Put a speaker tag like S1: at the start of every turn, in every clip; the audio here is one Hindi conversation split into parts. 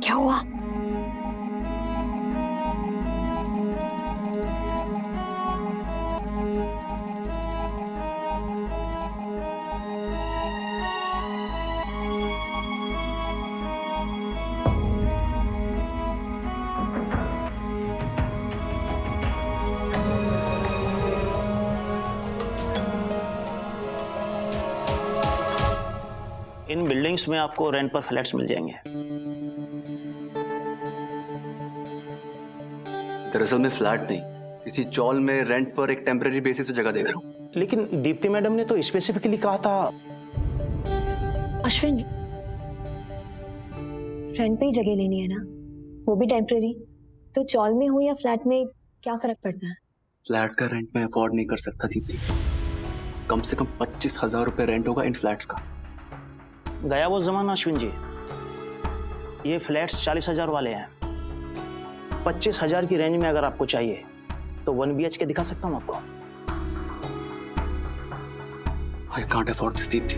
S1: क्या हुआ?
S2: इन बिल्डिंग्स में आपको रेंट पर फ्लैट्स मिल जाएंगे।
S3: दरअसल मैं फ्लैट नहीं, किसी चॉल में रेंट पर एक टेम्परेरी बेसिस पे जगह देख रहा हूँ।
S2: लेकिन दीप्ति मैडम ने तो स्पेसिफिकली कहा था।
S1: अश्विन, रेंट पे ही जगह लेनी है ना, वो भी टेम्परेरी। तो चॉल में हो या फ्लैट में, क्या फर्क पड़ता है?
S3: फ्लैट का रेंट मैं अफोर्ड नहीं कर सकता दीप्ति। कम से कम 25,000 रुपए रेंट होगा इन फ्लैट्स का।
S2: गया वो जमाना अश्विन जी, ये फ्लैट्स 40,000 वाले हैं। 25,000 की रेंज में अगर आपको चाहिए तो 1 BHK दिखा सकता हूं आपको।
S3: I can't afford this Deepti.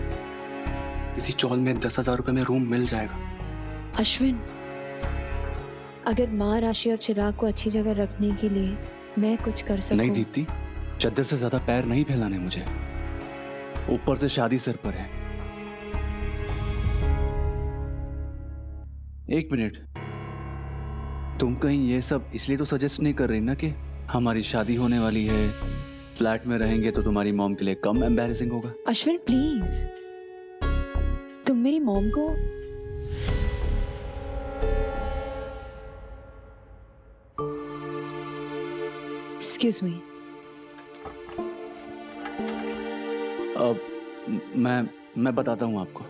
S3: इसी चॉल में 10,000 रुपए में रूम मिल जाएगा।
S1: अश्विन, अगर माँ, राशि और चिराग को अच्छी जगह रखने के लिए मैं कुछ कर सकूं।
S3: नहीं दीप्ति, चद्दर से ज्यादा पैर नहीं फैलाने मुझे। ऊपर से शादी सिर पर है। एक मिनट, तुम कहीं ये सब इसलिए तो सजेस्ट नहीं कर रही ना कि हमारी शादी होने वाली है, फ्लैट में रहेंगे तो तुम्हारी मॉम के लिए कम एम्बैरेसिंग होगा?
S1: अश्विन प्लीज, तुम मेरी मॉम को एक्सक्यूज मी।
S3: अब मैं बताता हूँ आपको।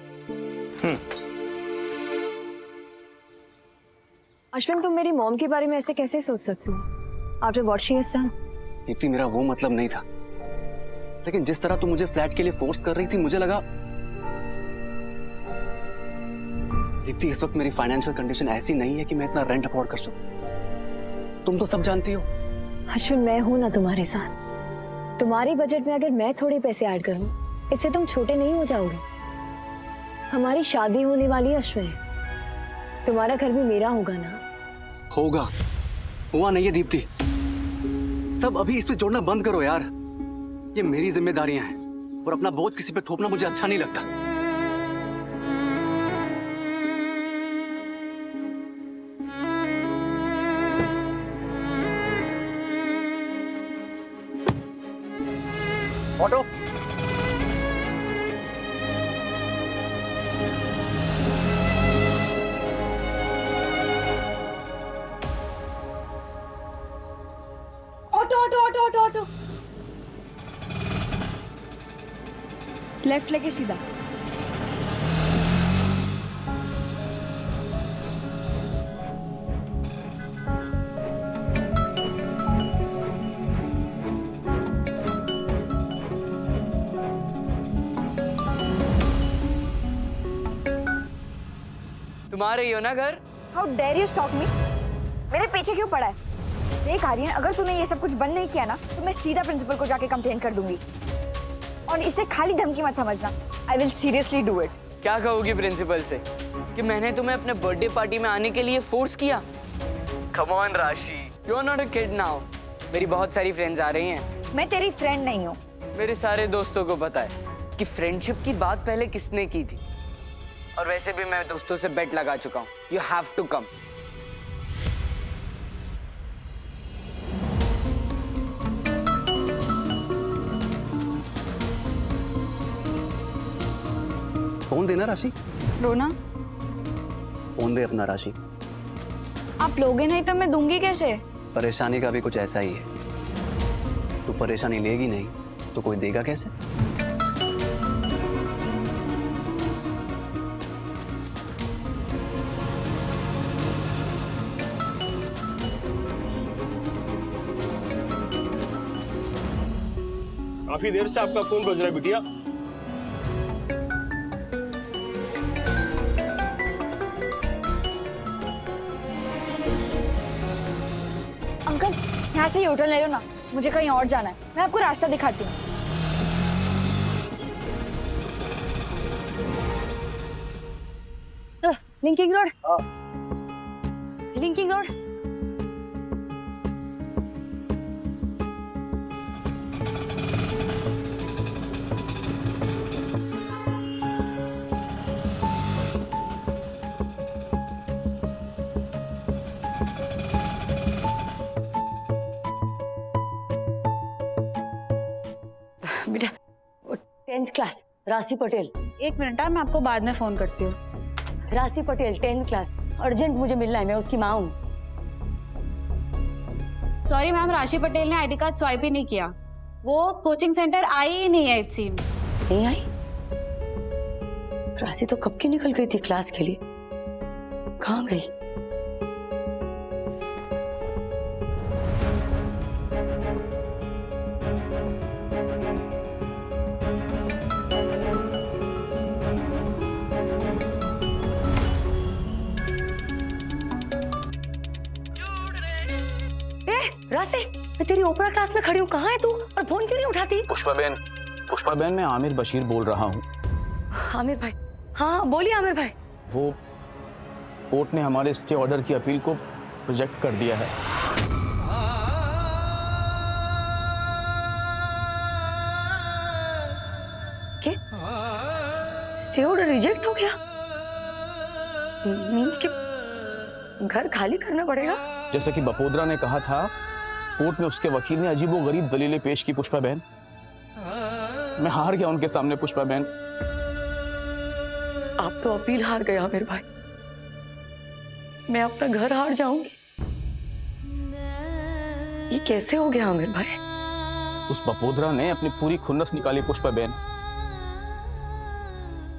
S1: अश्विन, तुम मेरी मॉम के बारे में ऐसे कैसे सोच सकते हो आफ्टर वॉचिंग इस टाइम?
S3: दीप्ति, मेरा वो मतलब नहीं था, लेकिन जिस तरह तुम मुझे फ्लैट के लिए फोर्स कर रही थी, मुझे लगा। दीप्ति, इस वक्त मेरी फाइनेंशियल कंडीशन ऐसी नहीं है कि मैं इतना रेंट अफोर्ड कर सकूं। तुम तो सब जानती हो।
S1: अश्विन, मैं हूं ना तुम्हारे साथ। तुम्हारे बजट में अगर मैं थोड़े पैसे ऐड करूं, इससे तुम छोटे नहीं हो जाओगे। हमारी शादी होने वाली है अश्विन, तुम्हारा घर भी मेरा होगा ना?
S3: होगा, हुआ नहीं है दीप्ति। सब अभी इस पे जोड़ना बंद करो यार। ये मेरी जिम्मेदारियां हैं और अपना बोझ किसी पे थोपना मुझे अच्छा नहीं लगता। ऑटो।
S1: ऑटो लेफ्ट लेके सीधा।
S4: तुम्हारे ही हो ना घर?
S5: How dare you stop me? मेरे पीछे क्यों पड़ा है? देख आर्यन, अगर तूने ये सब कुछ बंद नहीं किया ना, तो मैं सीधा प्रिंसिपल को जाके कंप्लेंट कर दूंगी। और इसे खाली धमकी मत समझना। I will seriously do it.
S4: क्या कहोगी प्रिंसिपल से कि मैंने तुम्हें अपने बर्थडे पार्टी में आने के लिए फोर्स किया? Come on Rashi, you are not a kid now. मेरी बहुत सारी फ्रेंड्स आ रही हैं।
S5: मैं तेरी फ्रेंड नहीं हूँ।
S4: मेरे सारे दोस्तों को पता है कि फ्रेंडशिप की बात पहले किसने की थी। और वैसे भी मैं दोस्तों से बेट लगा चुका हूँ। You have to come.
S3: Phone देना राशि।
S5: रोना,
S3: फोन दे अपना राशि।
S5: आप लोगे नहीं तो मैं दूंगी कैसे?
S3: परेशानी का भी कुछ ऐसा ही है। तू परेशानी लेगी नहीं तो कोई देगा कैसे?
S6: काफी देर से आपका फोन बज रहा है बिटिया।
S5: अंकल, यहाँ से होटल ले लो ना, मुझे कहीं और जाना है। मैं आपको रास्ता दिखाती हूँ।
S1: Linking road.
S7: Linking road.
S8: बेटा 10th क्लास राशि पटेल।
S7: एक मिनट मैं आपको बाद में फोन करती हूँ।
S8: राशि पटेल 10th क्लास, अर्जेंट मुझे मिलना है, मैं उसकी माँ हूँ।
S7: सॉरी मैम, राशि पटेल ने आईडी कार्ड स्वाइप ही नहीं किया। वो कोचिंग सेंटर आई ही नहीं है इट सीम्स।
S8: नहीं आई? राशि तो कब की निकल गई थी क्लास के लिए, कहाँ गई? राशि, मैं तेरी ओपरा क्लास में खड़ी हूँ, कहाँ है तू? और फोन क्यों नहीं उठाती?
S2: पुष्पा बेन, मैं आमिर बशीर बोल रहा हूँ।
S8: आमिर भाई, हाँ बोलिए आमिर भाई।
S2: वो कोर्ट ने हमारे स्टे ऑर्डर की अपील को रिजेक्ट कर दिया है।
S8: क्या? स्टे ऑर्डर रिजेक्ट हो गया? मींस कि घर खाली करना पड़ेगा?
S2: जैसा कि बपोद्रा ने कहा था, कोर्ट में उसके वकील ने अजीबोगरीब दलीलें पेश की। पुष्पा बहन, मैं हार गया उनके सामने। पुष्पा बहन,
S8: आप तो अपील हार गए आमिर भाई, मैं अपना घर हार जाऊंगी। ये कैसे हो गया आमिर भाई?
S2: उस बपोद्रा ने अपनी पूरी खुन्नस निकाली। पुष्पा बहन,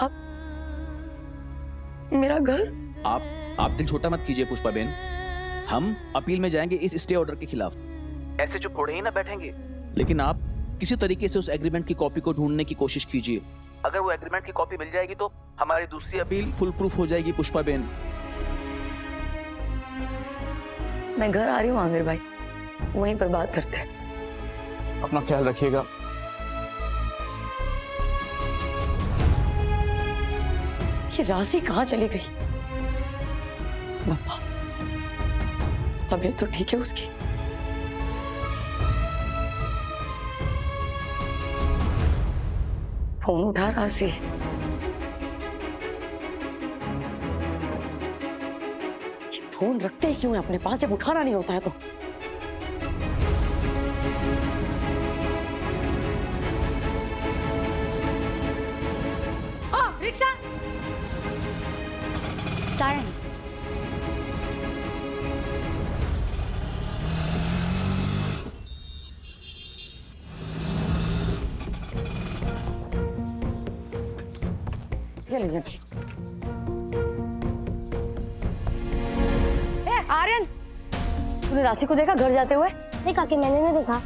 S8: अब मेरा घर?
S9: आप दिल छोटा मत कीजिए पुष्पा बेन, हम अपील में जाएंगे इस स्टे ऑर्डर के खिलाफ।
S2: ऐसे चुप थोड़े ही ना बैठेंगे।
S9: लेकिन आप किसी तरीके से उस एग्रीमेंट की कॉपी को ढूंढने की कोशिश कीजिए।
S2: अगर वो एग्रीमेंट की कॉपी मिल जाएगी तो हमारी दूसरी
S9: अपील फुल प्रूफ हो जाएगी पुष्पा बेन।
S8: मैं घर आ रही हूँ आमिर भाई, वहीं पर बात करते हैं।
S2: अपना ख्याल रखिएगा।
S8: ये राशि कहाँ चली गई? बाबा, तबीयत तो ठीक है उसकी? फोन उठा राशि। ये फोन रखते ही क्यों है अपने पास जब उठाना नहीं होता है तो?
S7: रिक्शा। सारंग,
S8: ये लीजिए।
S7: आर्यन,
S8: तूने राशि को देखा घर जाते हुए?
S1: नहीं काकी, मैंने नहीं देखा।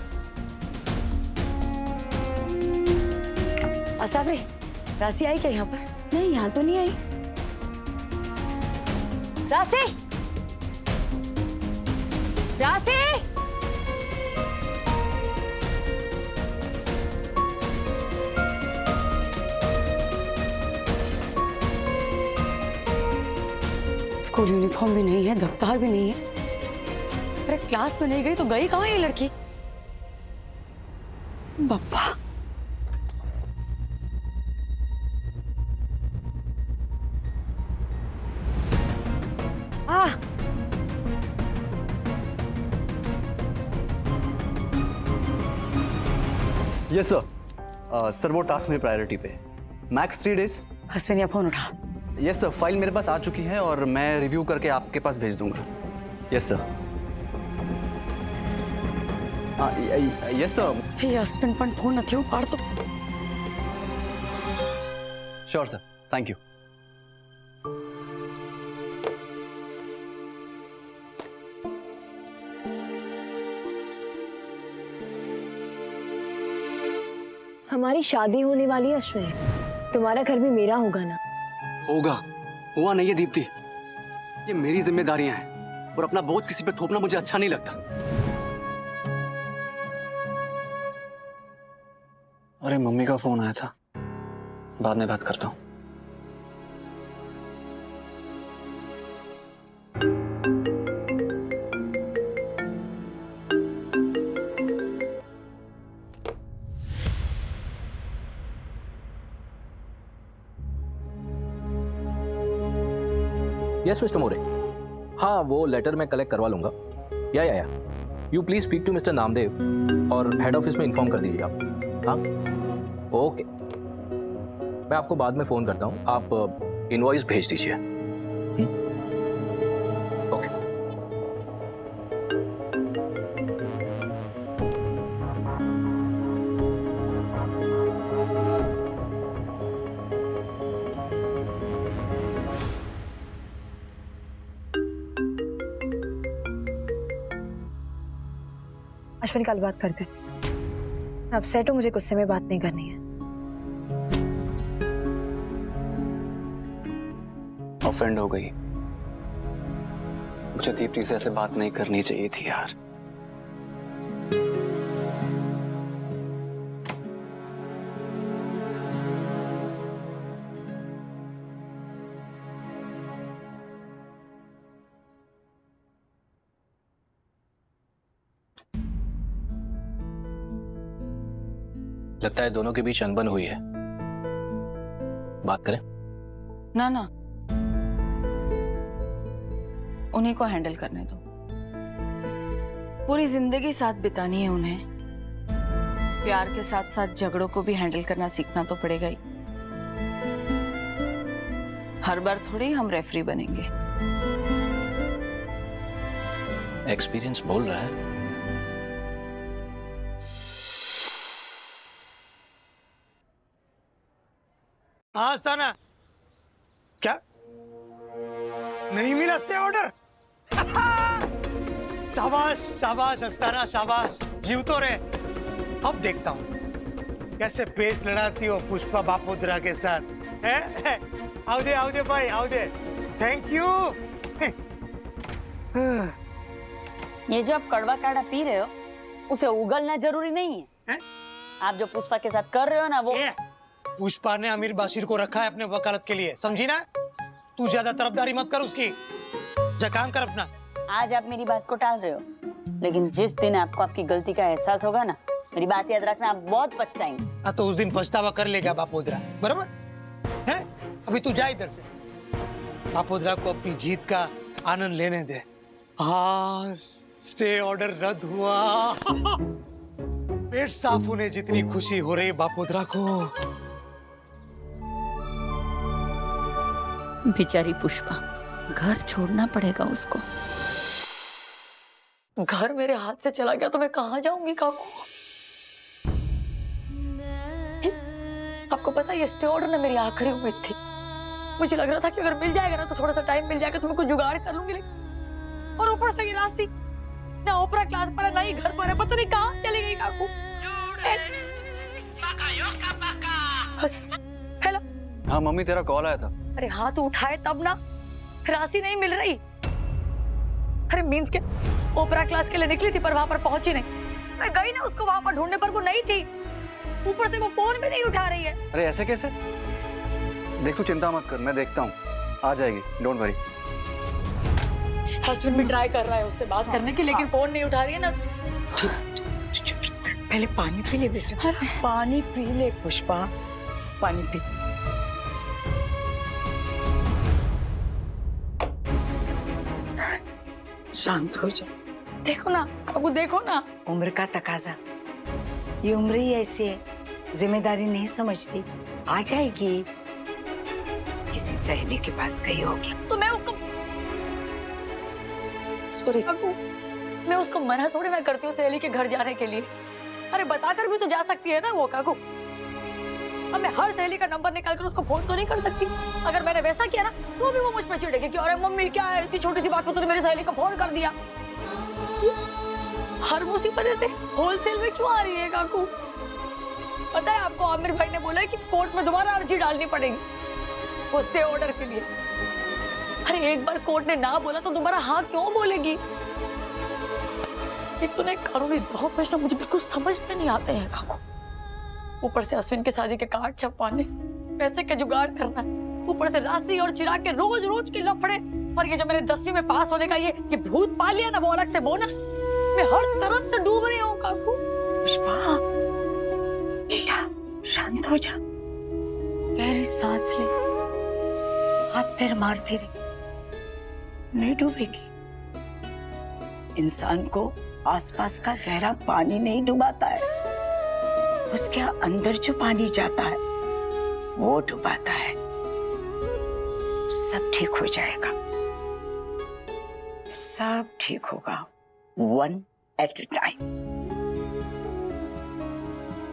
S8: असाबरी, राशि आई क्या यहाँ पर?
S7: नहीं यहाँ तो नहीं आई।
S8: राशि!
S7: राशि!
S8: स्कूल यूनिफॉर्म भी नहीं है, दफ्तार भी नहीं है। अरे क्लास में नहीं गई तो गई कहाँ ये लड़की? Bappa,
S3: yes sir. सर वो टास्क मेरी प्रायोरिटी पे, मैक्स 3 डेज।
S8: अश्विनी फोन उठा।
S3: यस सर, फाइल मेरे पास आ चुकी है और मैं रिव्यू करके आपके पास भेज दूंगा। Yes sir. Yes sir.
S8: हे अश्विन पण फोन नहीं उपाड़तो।
S3: Sure sir, thank you.
S1: हमारी शादी होने वाली है अश्विन, तुम्हारा घर भी मेरा होगा ना?
S3: होगा, हुआ नहीं है दीप्ति। ये मेरी जिम्मेदारियां हैं और अपना बोझ किसी पे थोपना मुझे अच्छा नहीं लगता। अरे मम्मी का फोन आया था, बाद में बात करता हूँ।
S9: यस मिस्टर मोरे, हाँ वो लेटर मैं कलेक्ट करवा लूंगा। या you please speak to mister Namdev और हेड ऑफिस में इन्फॉर्म कर दीजिए आप। हाँ ओके, मैं आपको बाद में फोन करता हूँ, आप इनवॉइस भेज दीजिए। ओके।
S1: अश्विनी कल बात करते हैं। अपसेट हो, मुझे गुस्से में बात नहीं करनी है।
S3: ऑफेंड हो गई। मुझे दीप्ति से ऐसे बात नहीं करनी चाहिए थी यार।
S9: लगता है दोनों के बीच अनबन हुई है, बात करें?
S8: ना ना, उन्हीं को हैंडल करने दो। पूरी जिंदगी साथ बितानी है उन्हें। प्यार के साथ साथ झगड़ों को भी हैंडल करना सीखना तो पड़ेगा ही। हर बार थोड़ी हम रेफरी बनेंगे।
S9: एक्सपीरियंस बोल रहा है।
S6: हाँ अस्थाना, क्या नहीं मिला स्टे ऑर्डर? शाबाश शाबाश अस्थाना शाबाश, जीव तो रे। अब देखता हूँ कैसे पेच लड़ाती हो पुष्पा बापोद्रा के साथ। आओ जे भाई आओ जे। Thank you.
S10: ये जो आप कड़वा काढ़ा पी रहे हो उसे उगलना जरूरी नहीं है। आप जो पुष्पा के साथ कर रहे हो ना वो
S6: पुष्पा ने अमीर बाशिर को रखा है अपने वकालत के लिए, समझी ना? तू ज्यादा तरफदारी मत कर उसकी, जा काम कर अपना।
S10: आज आप मेरी बात को टाल रहे हो, लेकिन जिस दिन आपको आपकी गलती का एहसास होगा ना, मेरी बात याद रखना, आप बहुत पछताएंगे।
S6: तो उस दिन पछतावा कर लेगा बापोद्रा, बराबर है? अभी तू जा इधर से, बापोद्रा को अपनी जीत का आनंद लेने दे। हाँ, स्टे ऑर्डर रद्द हुआ। पेट साफ होने जितनी खुशी हो रही बापोद्रा को।
S10: बेचारी पुष्पा, घर छोड़ना पड़ेगा उसको।
S8: घर मेरे हाथ से चला गया तो मैं कहाँ जाऊंगी काकू? आपको पता है ये स्टे ऑर्डर ना मेरी आखिरी उम्मीद थी। मुझे लग रहा था कि अगर मिल जाएगा ना तो थोड़ा सा टाइम मिल जाएगा तो मैं कुछ जुगाड़ कर लूंगी, लेकिन और ऊपर से ये राशि ना ओपरा क्लास पर है ना ही घर पर है, पता नहीं कहाँ चली गई काकू। हेलो।
S3: हाँ मम्मी, तेरा कॉल आया था।
S8: अरे हाँ तो उठाए तब ना, राशि नहीं मिल रही। अरे मीन्स के ओपरा क्लास के लिए निकली थी पर वहां पर पहुंची नहीं। मैं गई ना उसको वहां पर ढूंढने पर वो नहीं थी, ऊपर से वो फोन भी नहीं उठा रही है।
S3: अरे ऐसे कैसे? देख तू चिंता मत कर, मैं देखता हूँ, आ जाएगी, डोंट वरी।
S8: हस्बैंड भी ट्राई कर रहा है उससे बात करने की, लेकिन फोन नहीं उठा रही है ना।
S11: पहले पानी पी ले बेटा, पानी पी ले पुष्पा, पानी पी। शांत हो जा।
S8: देखो ना काकू, देखो ना,
S11: उम्र का तकाजा, ये उम्र ही ऐसी है, जिम्मेदारी नहीं समझती। आ जाएगी, किसी सहेली के पास गई होगी।
S8: तो मैं उसको सॉरी काकू, मैं उसको मना थोड़ी ना करती हूँ सहेली के घर जाने के लिए। अरे बताकर भी तो जा सकती है ना वो काकू। अब मैं हर सहेली का नंबर निकाल कर उसको फोन तो नहीं कर सकती। अगर मैंने वैसा किया ना तो भी वो मुझ पर चिढ़ेगी कि अरे मम्मी क्या है, इतनी छोटी सी बात पर तूने मेरी सहेली को फोन कर दिया। हर मुसीबत ऐसे होलसेल में क्यों आ रही है काकू? पता है आपको, आमिर भाई ने बोला है कि कोर्ट में दोबारा अर्जी डालनी पड़ेगी वो स्टे ऑर्डर के लिए। अरे एक बार कोर्ट ने ना बोला तो दोबारा हाँ क्यों बोलेगी? एक तो ना कानूनी दो प्रश्न मुझे बिल्कुल समझ में नहीं आते हैं काकू। ऊपर से अश्विन के शादी के कार्ड छपवाने, पैसे का जुगाड़ करना, ऊपर से राशि और चिराग के रोज रोज के लफड़े, और ये जो मेरे 10वीं में पास होने का ये भूत पा लिया ना वो अलग से बोनस। मैं हर तरफ से डूब रही हूँ काकू।
S11: पुष्पा बेटा शांत हो जा, गहरी सांस ले, हाथ पैर मारती रही, नहीं डूबेगी। इंसान को आसपास का गहरा पानी नहीं डुबाता है, उसके अंदर जो पानी जाता है वो डुबाता है। सब ठीक हो जाएगा, सब ठीक होगा, वन एट अ टाइम।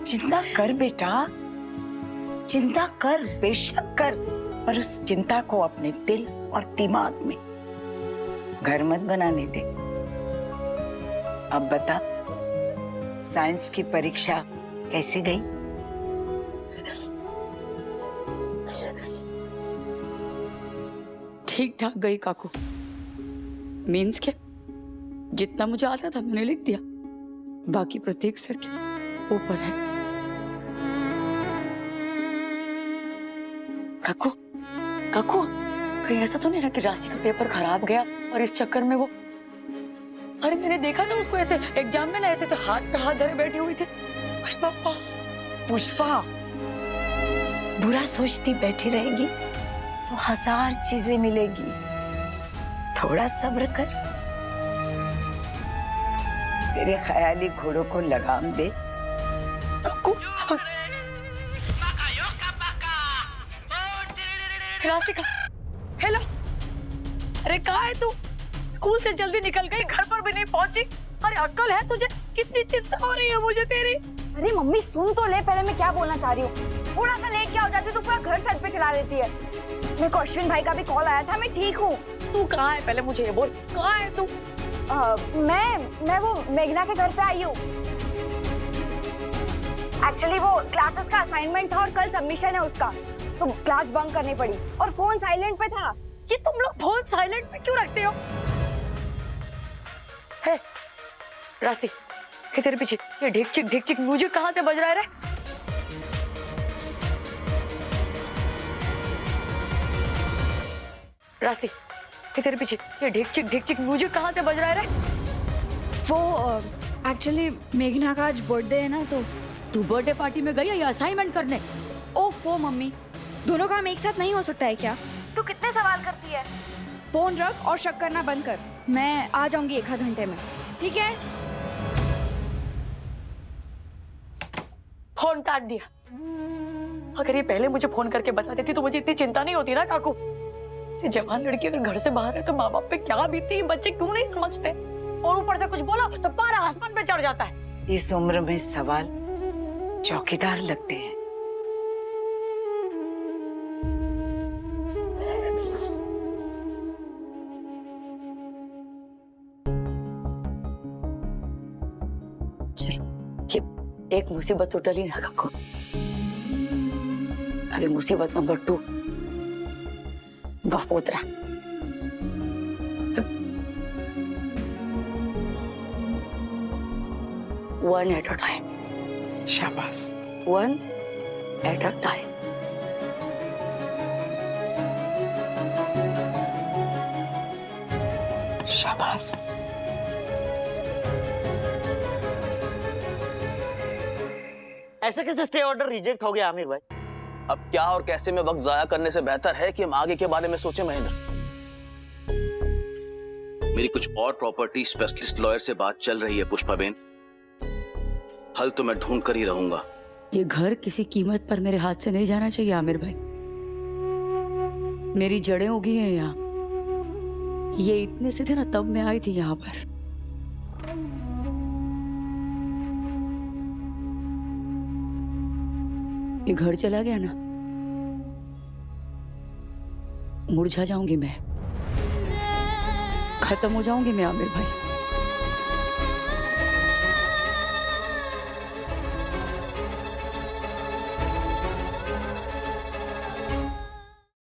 S11: चिंता कर बेटा, चिंता कर, बेशक कर, पर उस चिंता को अपने दिल और दिमाग में घर मत बनाने दे। अब बता, साइंस की परीक्षा कैसे गई?
S8: ठीक ठाक गई काकू। मीन्स क्या, जितना मुझे आता था मैंने लिख दिया, बाकी प्रत्येक सर के ऊपर है। काकू काकू, कहीं ऐसा तो नहीं ना कि राशि का पेपर खराब गया और इस चक्कर में वो, अरे मैंने देखा ना उसको ऐसे एग्जाम में ना ऐसे हाथ पे हाथ धरे बैठी हुई थी। अरे पापा।
S11: पुष्पा, बुरा सोचती बैठी रहेगी तो हजार चीजें मिलेगी, थोड़ा सब्र कर। तेरे ख्याली घोड़ों को लगाम दे।
S8: काकू, राशिका, हेलो, अरे कहाँ है तू? स्कूल से जल्दी निकल गई, घर पर भी नहीं पहुंची। अरे अक्ल है तुझे? कितनी चिंता हो रही है मुझे तेरी।
S5: अरे मम्मी सुन तो ले, पहले मैं क्या बोलना चाह रही हूँ। थोड़ा सा लेट क्या हो जाती है तो पूरा घर सर पे चला देती है। मेरे को अश्विन भाई का भी कॉल आया था, मैं ठीक हूँ।
S8: तू कहाँ है पहले मुझे ये बोल, कहाँ है तू?
S5: मैं वो मेघना के घर पे आई हूँ। एक्चुअली वो क्लासेस का असाइनमेंट था और कल सबमिशन है उसका, तो क्लास बंक करनी पड़ी और फोन साइलेंट पे था।
S8: ये तुम लोग फोन साइलेंट पे क्यों रखते हो? है राशि, ये तेरे पीछे ये ढिक चिक म्यूजिक कहाँ से बज रहा है रे? राशि, ये तेरे पीछे ये ढिक चिक म्यूजिक कहाँ से बज रहा है रे?
S5: वो एक्चुअली मेघना का आज बर्थडे है ना, तो
S8: तू बर्थडे पार्टी में गई है या असाइनमेंट करने?
S5: ओह मम्मी, दोनों काम एक साथ नहीं हो सकता है क्या? तू कितने सवाल करती है? फोन रख और शक करना बंद कर। मैं आ जाऊंगी 1 घंटे में, ठीक है?
S8: फोन काट दिया। अगर ये पहले मुझे फोन करके बता देती तो मुझे इतनी चिंता नहीं होती ना काकू। ये जवान लड़की अगर घर से बाहर है तो माँ बाप पे क्या बीतती है, बच्चे क्यों नहीं समझते? और ऊपर से कुछ बोला तो पारा आसमान पे चढ़ जाता है।
S11: इस उम्र में सवाल चौकीदार लगते हैं।
S8: एक मुसीबत तो टली ना काकू। अभी मुसीबत नंबर 2, बपोत्रा। One at a time.
S11: शाबाश।
S8: One at a time.
S11: शाबाश।
S2: ऐसे कैसे स्टे ऑर्डर रिजेक्ट हो गया आमिर भाई?
S12: अब क्या और कैसे में वक्त जाया करने से बेहतर है कि हम आगे के बारे में सोचें महेंद्र। मेरी कुछ और प्रॉपर्टी स्पेशलिस्ट लॉयर से बात चल रही है पुष्पाबेन, हल तो मैं ढूंढ कर ही रहूंगा।
S8: ये घर किसी कीमत पर मेरे हाथ से नहीं जाना चाहिए आमिर भाई। मेरी जड़ें उगी हैं यहाँ। ये इतने से थे ना तब मैं आई थी यहाँ पर। ये घर चला गया ना, मुरझा जाऊंगी मैं, खत्म हो जाऊंगी मैं आमिर भाई।